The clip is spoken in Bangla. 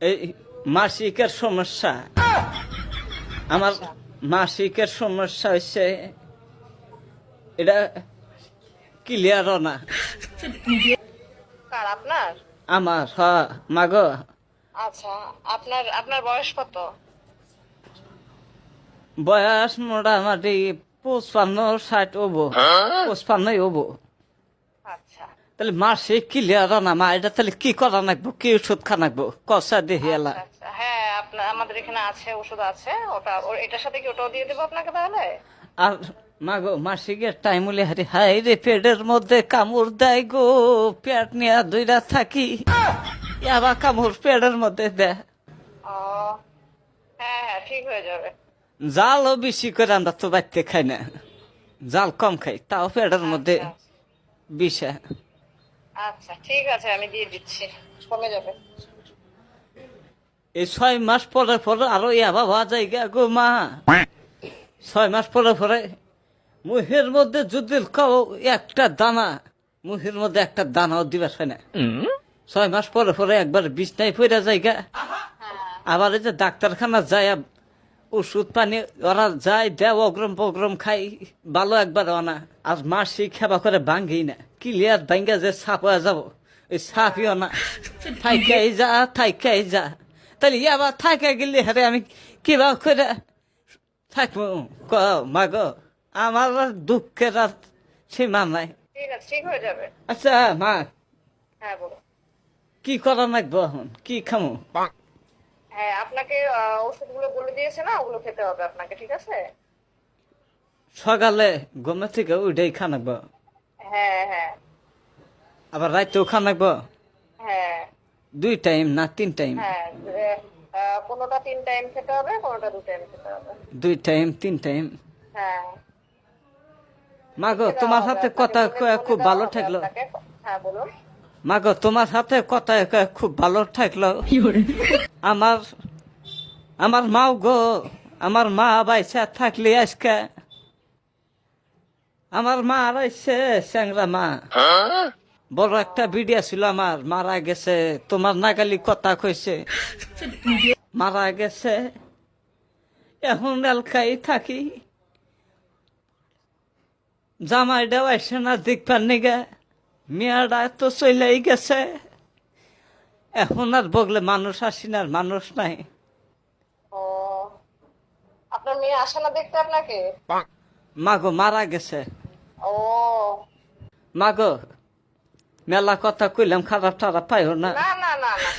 এই মাসিকের সমস্যা, আমার মাসিকের সমস্যা হচ্ছে এটা ক্লিয়ার না। কার আপনার? আমার মাগো আচ্ছা, আপনার আপনার বয়স কত? বয়স মোটামুটি 55-60 হবো, 55 হবো। আচ্ছা তাহলে মাসিক ক্লিয়ার না মা, এটা তাহলে কি করা নাকবো, কি ওষুধ খা নাকবো কষা দেখি এলা। আচ্ছা হ্যাঁ, আপনার আমাদের এখানে আছে, ওষুধ আছে। এটার সাথে কি ওটাও দিয়ে দেবো আপনাকে তাহলে? আর মাগো মাসিকের টাইম হলে হারি হাই রে পেটের মধ্যে কামড় দেয় গো, পেট নিয়ে দুইটা থাকি, আবার কামড় পেটের মধ্যে দেয়। ও হ্যাঁ হ্যাঁ, ঠিক হয়ে যাবে। জালও বেশি করে আমরা তো বাড়তে খাই না, জাল কম খাই, তাও পেটের মধ্যে আচ্ছা বিষা। আচ্ছা, ঠিক আছে, আমি দিয়ে দিচ্ছি, কমে যাবে। এই 6 মাস পরে পরে আরো ইয়াবা হওয়া যায় গো মা। 6 মাস পরে পরে মুহের মধ্যে যদি খাও একটা দানা, মুহের মধ্যে একটা দানাও দিবার হয় না। 6 মাস পরে পরে একবার বিছনায় পড়ে যায়গা। আবার এই যে ডাক্তারখানা যায় ওষুধ পানি ওরা যায় দেয়, অগ্রম প্রগ্রম খাই, ভালো একবার না। আর মাসি খেবা করে ভাঙ্গি না, ক্লিয়ার ভাঙ্গা যে সাপ হয়ে যাব, ওই সাপিও না, থাইকাই যা থাইকাই যা। তাহলে আবার থাইকা গেলে হারে আমি কিবা করে থাকবো মাগ, আমার আর দুঃখের আর সীমা নাই। ঠিক আছে, ঠিক হয়ে যাবে। আচ্ছা মা, হ্যাঁ বলো। কি করা লাগবো এখন, কি খামো? হ্যাঁ, আপনাকে ওষুধগুলো বলে দিয়েছে না, ওগুলো খেতে হবে আপনাকে, ঠিক আছে? সকালে ঘুমে থেকে উঠেই খা নাকবো, হ্যাঁ হ্যাঁ আবার রাইতেও খা নাকবো? হ্যাঁ 2 টাইম না 3 টাইম? হ্যাঁ, কোনোটা 3 টাইম খেতে হবে, কোনোটা 2 টাইম খেতে হবে। 2 টাইম 3 টাইম? হ্যাঁ, মাগো লিখে দেওয়া তোমার হবে সাথে আপনাকে, কথা বলে কয়ে বলে খুব দেওয়া ভালো হবে ঠেকলো। আপনাকে। হ্যাঁ বলুন। মাগো তোমার সাথে কথা কয়ে খুব ভালো ঠেকলো। আমার আমার মাও গো, আমার মা বাইসা থাকলে আজকে, আমার মা আইছে স্যাংরা মা, বড় একটা ভিডিও ছিল আমার, মারা গেছে, তোমার নাগালি কথা কইছে, মারা গেছে। এখন এলাকায় থাকি, জামাইটাও আসে না দেখবার নিগে, মেয়েরা তো চলেই গেছে, এখন আর বগলে মানুষ আসি না, আর মানুষ নাই। ও, আপনার মেয়ে আসে না দেখতে আপনাকে? মাগো মারা গেছে। ও মাগো মেলা কথা কইলাম, খারাপ টারাপ পাইও না। না না না না